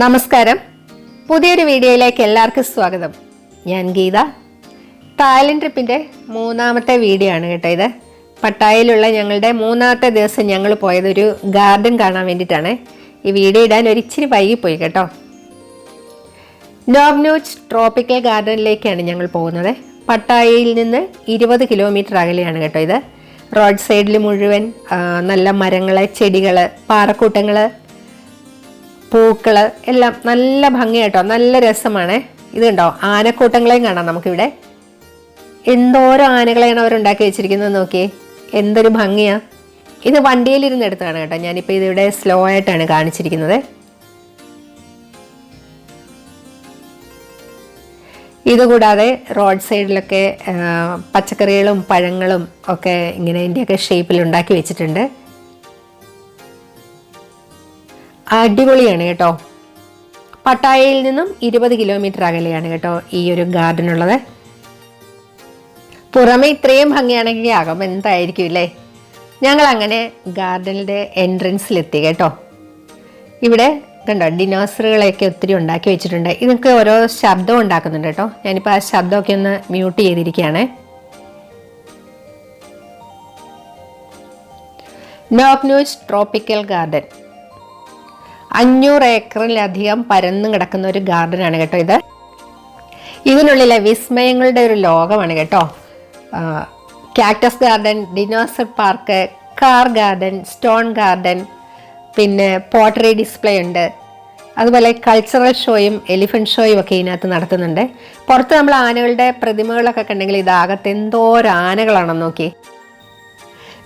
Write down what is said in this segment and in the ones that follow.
നമസ്കാരം, പുതിയൊരു വീഡിയോയിലേക്ക് എല്ലാവർക്കും സ്വാഗതം. ഞാൻ ഗീത. തായ്ലൻഡ് ട്രിപ്പിൻ്റെ മൂന്നാമത്തെ വീഡിയോ ആണ് കേട്ടോ ഇത്. പട്ടായയിലുള്ള ഞങ്ങളുടെ മൂന്നാമത്തെ ദിവസം ഞങ്ങൾ പോയതൊരു ഗാർഡൻ കാണാൻ വേണ്ടിയിട്ടാണ്. ഈ വീഡിയോ ഇടാൻ ഒരിച്ചിരി വൈകിപ്പോയി കേട്ടോ. NoongNooch ട്രോപ്പിക്കൽ ഗാർഡനിലേക്കാണ് ഞങ്ങൾ പോകുന്നത്. പട്ടായയിൽ നിന്ന് 20 കിലോമീറ്റർ അകലെയാണ് കേട്ടോ ഇത്. റോഡ് സൈഡിൽ മുഴുവൻ നല്ല മരങ്ങൾ, ചെടികൾ, പാറക്കൂട്ടങ്ങൾ, പൂക്കൾ എല്ലാം നല്ല ഭംഗിയായിട്ടോ, നല്ല രസമാണ്. ഇത് കണ്ടോ, ആനക്കൂട്ടങ്ങളെയും കാണാം നമുക്കിവിടെ. എന്തോരം ആനകളെയാണ് അവരുണ്ടാക്കി വെച്ചിരിക്കുന്നത് നോക്കിയേ, എന്തൊരു ഭംഗിയാ. ഇത് വണ്ടിയിലിരുന്ന് എടുത്താണ് കേട്ടോ. ഞാനിപ്പോൾ ഇതിവിടെ സ്ലോ ആയിട്ടാണ് കാണിച്ചിരിക്കുന്നത്. ഇതുകൂടാതെ റോഡ് സൈഡിലൊക്കെ പച്ചക്കറികളും പഴങ്ങളും ഒക്കെ ഇങ്ങനെ ഇതിൻ്റെയൊക്കെ ഷേപ്പിൽ ഉണ്ടാക്കി വെച്ചിട്ടുണ്ട്. അടിപൊളിയാണ് കേട്ടോ. പട്ടായയിൽ നിന്നും 20 കിലോമീറ്റർ അകലെയാണ് കേട്ടോ ഈ ഒരു ഗാർഡൻ ഉള്ളത്. പുറമെ ഇത്രയും ഭംഗിയാണെങ്കിൽ ആകും എന്തായിരിക്കും അല്ലേ. ഞങ്ങൾ അങ്ങനെ ഗാർഡനിൻ്റെ എൻട്രൻസിലെത്തി കേട്ടോ. ഇവിടെ കണ്ടോ, ഡിനോസറുകളെയൊക്കെ ഒത്തിരി ഉണ്ടാക്കി വെച്ചിട്ടുണ്ട്. ഇതൊക്കെ ഓരോ ശബ്ദം ഉണ്ടാക്കുന്നുണ്ട് കേട്ടോ. ഞാനിപ്പോൾ ആ ശബ്ദമൊക്കെ ഒന്ന് മ്യൂട്ട് ചെയ്തിരിക്കുകയാണ്. NoongNooch ട്രോപ്പിക്കൽ ഗാർഡൻ 500 ഏക്കറിലധികം പരന്നു കിടക്കുന്ന ഒരു ഗാർഡനാണ് കേട്ടോ ഇത്. ഇതിനുള്ളിലെ വിസ്മയങ്ങളുടെ ഒരു ലോകമാണ് കേട്ടോ. Cactus garden, dinosaur park, car garden, stone garden, പിന്നെ പോട്ടറി ഡിസ്പ്ലേ ഉണ്ട്. അതുപോലെ കൾച്ചറൽ ഷോയും എലിഫന്റ് ഷോയും ഒക്കെ ഇതിനകത്ത് നടത്തുന്നുണ്ട്. പുറത്ത് നമ്മൾ ആനകളുടെ പ്രതിമകളൊക്കെ കണ്ടെങ്കിൽ ഇതാകത്ത് എന്തോരം ആനകളാണെന്ന് നോക്കി.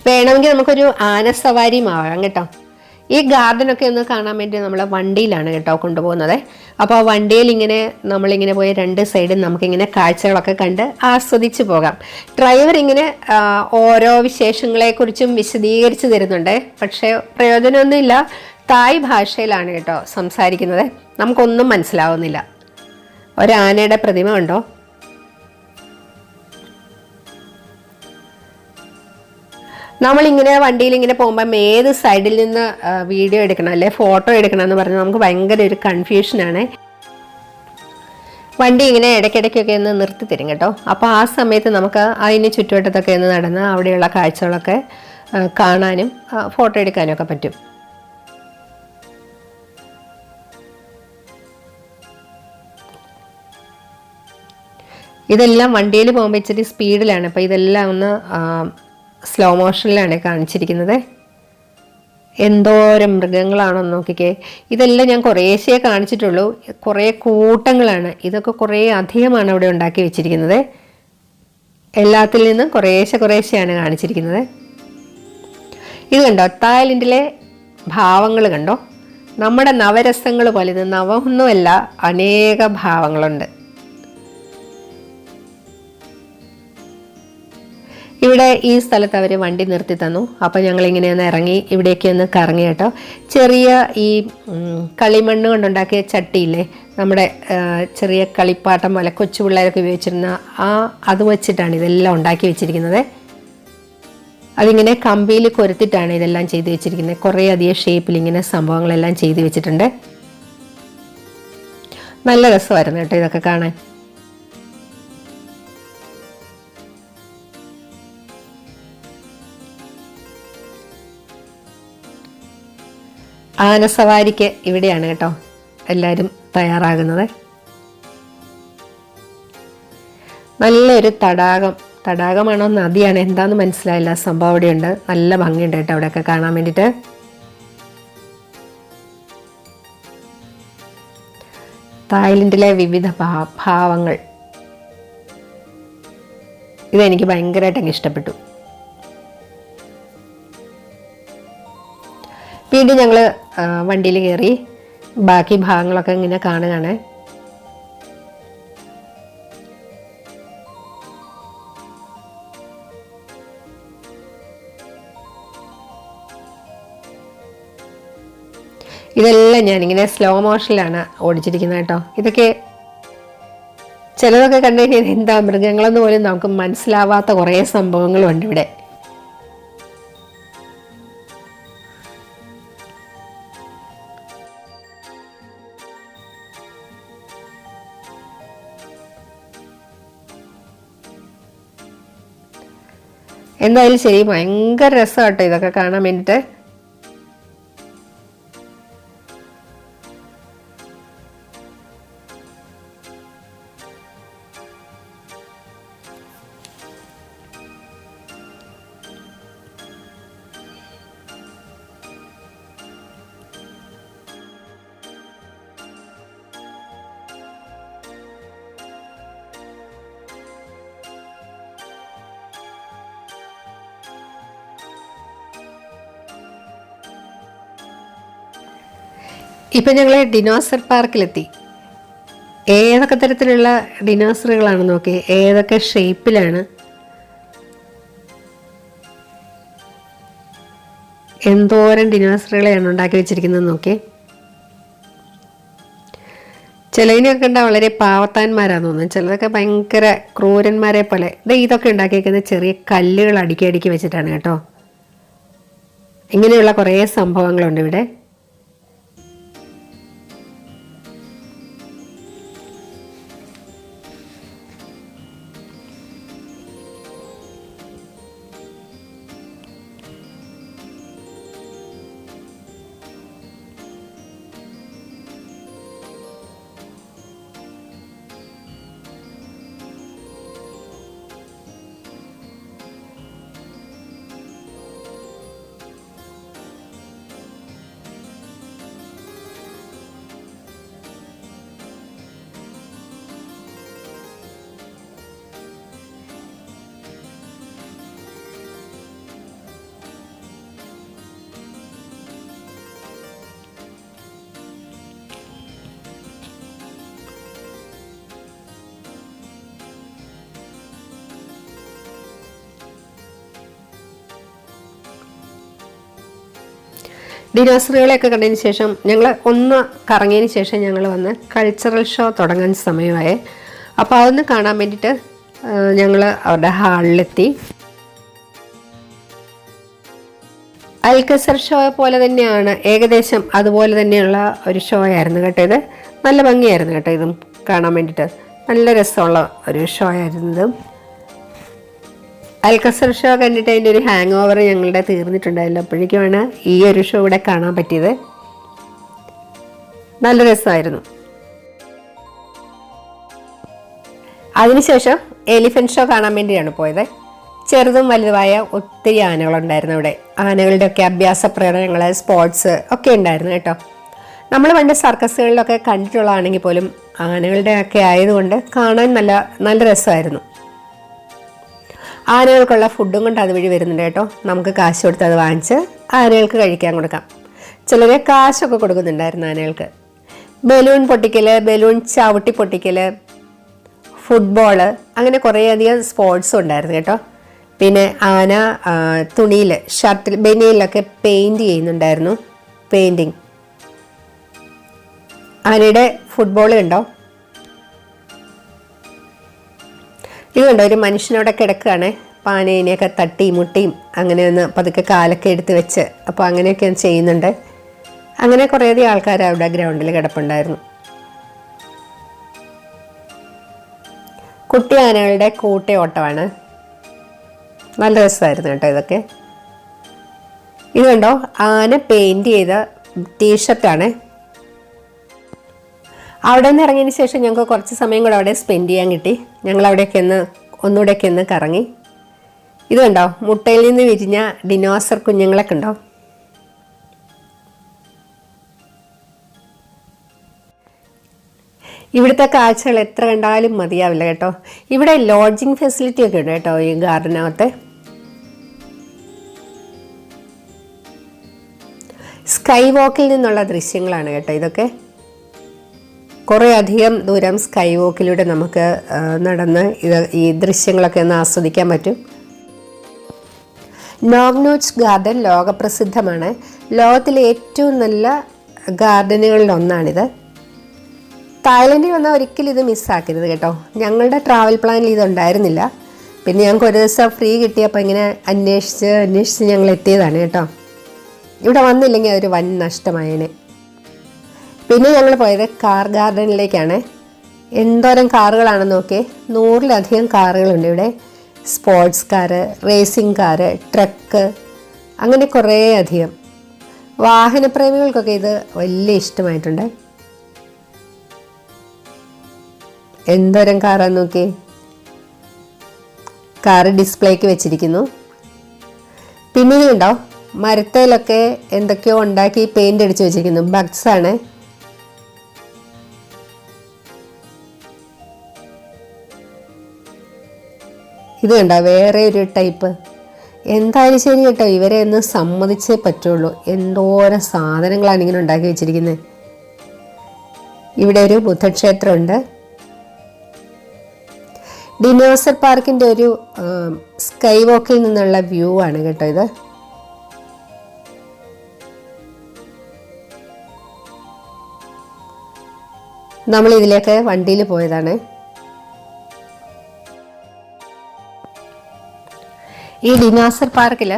വേണമെങ്കിൽ നമുക്കൊരു ആന സവാരിയും ആവാം കേട്ടോ. ഈ ഗാർഡനൊക്കെ ഒന്ന് കാണാൻ വേണ്ടി നമ്മൾ വണ്ടിയിലാണ് കേട്ടോ കൊണ്ടുപോകുന്നത്. അപ്പോൾ ആ വണ്ടിയിൽ ഇങ്ങനെ നമ്മളിങ്ങനെ പോയി രണ്ട് സൈഡും നമുക്കിങ്ങനെ കാഴ്ചകളൊക്കെ കണ്ട് ആസ്വദിച്ച് പോകാം. ഡ്രൈവർ ഇങ്ങനെ ഓരോ വിശേഷങ്ങളെക്കുറിച്ചും വിശദീകരിച്ച് തരുന്നുണ്ട്. പക്ഷേ പ്രയോജനമൊന്നുമില്ല. തായ് ഭാഷയിലാണ് കേട്ടോ സംസാരിക്കുന്നത്. നമുക്കൊന്നും മനസ്സിലാവുന്നില്ല. ഒരാനയുടെ പ്രതിമ ഉണ്ടോ? നമ്മളിങ്ങനെ വണ്ടിയിൽ ഇങ്ങനെ പോകുമ്പം ഏത് സൈഡിൽ നിന്ന് വീഡിയോ എടുക്കണം അല്ലെ ഫോട്ടോ എടുക്കണം എന്ന് പറഞ്ഞാൽ നമുക്ക് ഭയങ്കര ഒരു കൺഫ്യൂഷനാണ്. വണ്ടി ഇങ്ങനെ ഇടയ്ക്കിടയ്ക്കൊക്കെ ഒന്ന് നിർത്തി തരും കേട്ടോ. അപ്പോൾ ആ സമയത്ത് നമുക്ക് അതിന് ചുറ്റുവട്ടത്തൊക്കെ ഒന്ന് നടന്ന് അവിടെയുള്ള കാഴ്ചകളൊക്കെ കാണാനും ഫോട്ടോ എടുക്കാനും ഒക്കെ പറ്റും. ഇതെല്ലാം വണ്ടിയിൽ പോകുമ്പോൾ ഇച്ചിരി സ്പീഡിലാണ്. അപ്പോൾ ഇതെല്ലാം ഒന്ന് സ്ലോ മോഷനിലാണ് കാണിച്ചിരിക്കുന്നത്. എന്തോരം മൃഗങ്ങളാണെന്ന് നോക്കിക്കേ. ഇതെല്ലാം ഞാൻ കുറേശ്ശേ കാണിച്ചിട്ടുള്ളൂ. കുറേ കൂട്ടങ്ങളാണ്. ഇതൊക്കെ കുറേ അധികമാണ് അവിടെ ഉണ്ടാക്കി വെച്ചിരിക്കുന്നത്. എല്ലാത്തിൽ നിന്നും കുറേശ്ശെയാണ് കാണിച്ചിരിക്കുന്നത്. ഇത് കണ്ടോ, തായ്ലൻഡിലെ ഭാവങ്ങൾ കണ്ടോ. നമ്മുടെ നവരസങ്ങൾ പോലെ ഇത് നവമൊന്നുമല്ല, അനേക ഭാവങ്ങളുണ്ട്. ഇവിടെ ഈ സ്ഥലത്ത് അവർ വണ്ടി നിർത്തി തന്നു. അപ്പോൾ ഞങ്ങളിങ്ങനെ ഒന്ന് ഇറങ്ങി ഇവിടേക്ക് ഒന്ന് കറങ്ങി കേട്ടോ. ചെറിയ ഈ കളിമണ്ണ് കൊണ്ടുണ്ടാക്കിയ ചട്ടിയില്ലേ, നമ്മുടെ ചെറിയ കളിപ്പാട്ടം പോലെ കൊച്ചു പിള്ളേരൊക്കെ ഉപയോഗിച്ചിരുന്ന അത് വെച്ചിട്ടാണ് ഇതെല്ലാം ഉണ്ടാക്കി വെച്ചിരിക്കുന്നത്. അതിങ്ങനെ കമ്പിയിൽ കൊരുത്തിട്ടാണ് ഇതെല്ലാം ചെയ്ത് വെച്ചിരിക്കുന്നത്. കുറേ അധികം ഷേപ്പിൽ ഇങ്ങനെ സംഭവങ്ങളെല്ലാം ചെയ്ത് വെച്ചിട്ടുണ്ട്. നല്ല രസമായിരുന്നു കേട്ടോ ഇതൊക്കെ കാണാൻ. ആനസവാരിക്ക് ഇവിടെയാണ് കേട്ടോ എല്ലാവരും തയ്യാറാകുന്നത്. നല്ലൊരു തടാകമാണോ നദിയാണോ എന്താന്ന് മനസ്സിലായില്ല. സംഭവം അവിടെയുണ്ട്. നല്ല ഭംഗിയുണ്ട് കേട്ടോ അവിടെയൊക്കെ കാണാൻ വേണ്ടിയിട്ട്. തായ്ലൻഡിലെ വിവിധ ഭാവങ്ങൾ ഇതെനിക്ക് ഭയങ്കരമായിട്ട് ഇഷ്ടപ്പെട്ടു. വീണ്ടും ഞങ്ങൾ വണ്ടിയിൽ കയറി ബാക്കി ഭാഗങ്ങളൊക്കെ ഇങ്ങനെ കാണുകയാണ്. ഇതെല്ലാം ഞാനിങ്ങനെ സ്ലോ മോഷനിലാണ് ഓടിച്ചിരിക്കുന്നത് കേട്ടോ. ഇതൊക്കെ ചിലതൊക്കെ കണ്ടു കഴിഞ്ഞാൽ എന്താ മൃഗങ്ങളെന്ന് പോലും നമുക്ക് മനസ്സിലാവാത്ത കുറേ സംഭവങ്ങളുണ്ട് ഇവിടെ. എന്തായാലും ശരി, ഭയങ്കര രസമാണ് കേട്ടോ ഇതൊക്കെ കാണാൻ വേണ്ടിയിട്ട്. ഇപ്പം ഞങ്ങൾ ഡിനോസർ പാർക്കിലെത്തി. ഏതൊക്കെ തരത്തിലുള്ള ഡിനോസറുകളാണ് നോക്കി, ഏതൊക്കെ ഷേപ്പിലാണ്, എന്തോരം ഡിനോസറുകളെയാണ് ഉണ്ടാക്കി വെച്ചിരിക്കുന്നത് നോക്കി. ചിലതിനൊക്കെ ഉണ്ടാവും വളരെ പാവത്താന്മാരാന്ന് തോന്നുന്നു, ചിലതൊക്കെ ഭയങ്കര ക്രൂരന്മാരെ പോലെ. ഇതൊക്കെ ഉണ്ടാക്കിയിരിക്കുന്നത് ചെറിയ കല്ലുകൾ അടുക്കി അടുക്കി വെച്ചിട്ടാണ് കേട്ടോ. ഇങ്ങനെയുള്ള കുറേ സംഭവങ്ങളുണ്ട് ഇവിടെ. ഡിനോസറുകളെയൊക്കെ കണ്ടതിന് ശേഷം ഞങ്ങൾ ഒന്ന് കറങ്ങിയതിന് ശേഷം ഞങ്ങൾ വന്ന് കൾച്ചറൽ ഷോ തുടങ്ങാൻ സമയമായി. അപ്പോൾ അതൊന്ന് കാണാൻ വേണ്ടിയിട്ട് ഞങ്ങൾ അവരുടെ ഹാളിലെത്തി. അൽക്കസർ ഷോ പോലെ തന്നെയാണ്, ഏകദേശം അതുപോലെ തന്നെയുള്ള ഒരു ഷോ ആയിരുന്നു കേട്ടോ ഇത്. നല്ല ഭംഗിയായിരുന്നു കേട്ടോ ഇതും കാണാൻ വേണ്ടിയിട്ട്. നല്ല രസമുള്ള ഒരു ഷോ ആയിരുന്നു ഇത്. അൽക്കസർ ഷോ കണ്ടിട്ട് അതിൻ്റെ ഒരു ഹാങ് ഓവർ ഞങ്ങളുടെ തീർന്നിട്ടുണ്ടായില്ല. അപ്പോഴേക്കുമാണ് ഈ ഒരു ഷോ ഇവിടെ കാണാൻ പറ്റിയത്. നല്ല രസമായിരുന്നു. അതിനുശേഷം എലിഫൻറ്റ് ഷോ കാണാൻ വേണ്ടിയാണ് പോയത്. ചെറുതും വലുതുമായ ഒത്തിരി ആനകളുണ്ടായിരുന്നു ഇവിടെ. ആനകളുടെയൊക്കെ അഭ്യാസ പ്രകടനങ്ങൾ, സ്പോർട്സ് ഒക്കെ ഉണ്ടായിരുന്നു കേട്ടോ. നമ്മൾ പണ്ട് സർക്കസുകളിലൊക്കെ കണ്ടിട്ടുള്ളതാണെങ്കിൽ പോലും ആനകളുടെയൊക്കെ ആയതുകൊണ്ട് കാണാൻ നല്ല രസമായിരുന്നു. ആനകൾക്കുള്ള ഫുഡും കൊണ്ട് അതുവഴി വരുന്നുണ്ട് കേട്ടോ. നമുക്ക് കാശ് കൊടുത്ത് അത് വാങ്ങിച്ച് ആനകൾക്ക് കഴിക്കാൻ കൊടുക്കാം. ചിലരെ കാശൊക്കെ കൊടുക്കുന്നുണ്ടായിരുന്നു ആനകൾക്ക്. ബലൂൺ പൊട്ടിക്കൽ, ബലൂൺ ചവിട്ടി പൊട്ടിക്കൽ, ഫുട്ബോള്, അങ്ങനെ കുറേയധികം സ്പോർട്സും ഉണ്ടായിരുന്നു കേട്ടോ. പിന്നെ ആന തുണിയിൽ, ഷർട്ടിൽ, ബനിയനിലൊക്കെ പെയിൻറ് ചെയ്യുന്നുണ്ടായിരുന്നു. പെയിൻറ്റിങ്. ആനയുടെ ഫുട്ബോൾ കണ്ടോ? ഇത് കണ്ടോ, ഒരു മനുഷ്യനോടെ കിടക്കുകയാണ്. പാനേനെയൊക്കെ തട്ടിയും മുട്ടിയും അങ്ങനെ ഒന്ന് പതുക്കെ കാലൊക്കെ എടുത്ത് വെച്ച്, അപ്പോൾ അങ്ങനെയൊക്കെ ചെയ്യുന്നുണ്ട്. അങ്ങനെ കുറേയധികം ആൾക്കാർ അവിടെ ഗ്രൗണ്ടിൽ കിടപ്പുണ്ടായിരുന്നു. കുട്ടി ആനകളുടെ കൂട്ടയോട്ടമാണ്. നല്ല രസമായിരുന്നു കേട്ടോ ഇതൊക്കെ. ഇത് കണ്ടോ, ആന പെയിൻറ് ചെയ്ത ടീഷർട്ടാണ്. അവിടെ നിന്ന് ഇറങ്ങിയതിന് ശേഷം ഞങ്ങൾക്ക് കുറച്ച് സമയം കൂടെ അവിടെ സ്പെൻഡ് ചെയ്യാൻ കിട്ടി. ഞങ്ങൾ അവിടെയൊക്കെ ഒന്നുകൂടെയൊക്കെ കറങ്ങി. ഇത് കണ്ടോ, മുട്ടയിൽ നിന്ന് വിരിഞ്ഞ ഡിനോസർ കുഞ്ഞുങ്ങളൊക്കെ ഉണ്ടോ? ഇവിടുത്തെ കാഴ്ചകൾ എത്ര കണ്ടാലും മതിയാവില്ല കേട്ടോ. ഇവിടെ ലോഡ്ജിങ് ഫെസിലിറ്റി ഒക്കെ ഉണ്ട് കേട്ടോ ഈ ഗാർഡനകത്ത്. സ്കൈ വാക്കിൽ നിന്നുള്ള ദൃശ്യങ്ങളാണ് കേട്ടോ ഇതൊക്കെ. കുറേ അധികം ദൂരം സ്കൈ വാക്കിലൂടെ നമുക്ക് നടന്ന് ഈ ദൃശ്യങ്ങളൊക്കെ ഒന്ന് ആസ്വദിക്കാൻ പറ്റും. നോങ്നൂച്ച് ഗാർഡൻ ലോകപ്രസിദ്ധമാണ്. ലോകത്തിലെ ഏറ്റവും നല്ല ഗാർഡനുകളിൽ ഒന്നാണിത്. തായ്ലൻഡിൽ വന്നാൽ ഒരിക്കലും ഇത് മിസ്സാക്കരുത് കേട്ടോ. ഞങ്ങളുടെ ട്രാവൽ പ്ലാനിൽ ഇതുണ്ടായിരുന്നില്ല. പിന്നെ ഞങ്ങൾക്ക് ഒരു ദിവസം ഫ്രീ കിട്ടിയപ്പോൾ ഇങ്ങനെ അന്വേഷിച്ച് ഞങ്ങൾ എത്തിയതാണ് കേട്ടോ. ഇവിടെ വന്നില്ലെങ്കിൽ അതൊരു വൻ നഷ്ടമായേനെ. പിന്നെ ഞങ്ങൾ പോയത് കാർ ഗാർഡനിലേക്കാണ്. എന്തോരം കാറുകളാണെന്ന് നോക്കിയേ. 100-ലധികം കാറുകളുണ്ട് ഇവിടെ. Sports car, racing car, truck, അങ്ങനെ കുറേ അധികം. വാഹനപ്രേമികൾക്കൊക്കെ ഇത് വലിയ ഇഷ്ടമായിട്ടുണ്ട്. എന്തോരം കാറാന്ന് നോക്കി. കാറ് ഡിസ്പ്ലേക്ക് വെച്ചിരിക്കുന്നു. പിന്നെ ഇതുണ്ടോ, മരത്തേലൊക്കെ എന്തൊക്കെയോ ഉണ്ടാക്കി പെയിന്റ് അടിച്ച് വെച്ചിരിക്കുന്നു. ബഗ്സ് ആണ്. ഇത് കണ്ടോ, വേറെ ഒരു ടൈപ്പ്. എന്തായാലും ശരി കേട്ടോ, ഇവരെ ഒന്ന് സമ്മതിച്ചേ പറ്റുള്ളൂ. എന്തോരം സാധനങ്ങളാണ് ഇങ്ങനെ ഉണ്ടാക്കി വെച്ചിരിക്കുന്നത്. ഇവിടെ ഒരു ബുദ്ധക്ഷേത്രമുണ്ട്. ഡിനോസർ പാർക്കിൻ്റെ ഒരു സ്കൈ വാക്കിൽ നിന്നുള്ള വ്യൂ ആണ് കേട്ടോ ഇത്. നമ്മൾ ഇതിലേക്ക് വണ്ടിയിൽ പോയതാണ്. ഈ ഡിനോസർ പാർക്കിൽ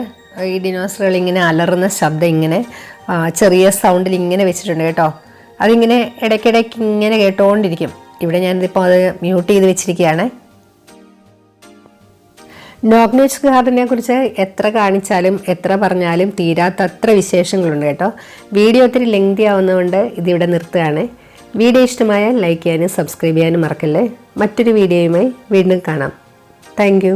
ഈ ഡിനോസറുകൾ ഇങ്ങനെ അലറുന്ന ശബ്ദം ഇങ്ങനെ ചെറിയ സൗണ്ടിൽ ഇങ്ങനെ വെച്ചിട്ടുണ്ട് കേട്ടോ. അതിങ്ങനെ ഇടയ്ക്കിടയ്ക്ക് ഇങ്ങനെ കേട്ടുകൊണ്ടിരിക്കും. ഇവിടെ ഞാനിതിപ്പോൾ അത് മ്യൂട്ട് ചെയ്ത് വെച്ചിരിക്കുകയാണ്. നോങ്നൂച്ച് ഗാർഡനെ കുറിച്ച് എത്ര കാണിച്ചാലും എത്ര പറഞ്ഞാലും തീരാത്തത്ര വിശേഷങ്ങളുണ്ട് കേട്ടോ. വീഡിയോ ഒത്തിരി ലെങ്തി ആവുന്നതുകൊണ്ട് ഇതിവിടെ നിർത്തുകയാണ്. വീഡിയോ ഇഷ്ടമായാൽ ലൈക്ക് ചെയ്യാനും സബ്സ്ക്രൈബ് ചെയ്യാനും മറക്കല്ലേ. മറ്റൊരു വീഡിയോയുമായി വീണ്ടും കാണാം. താങ്ക്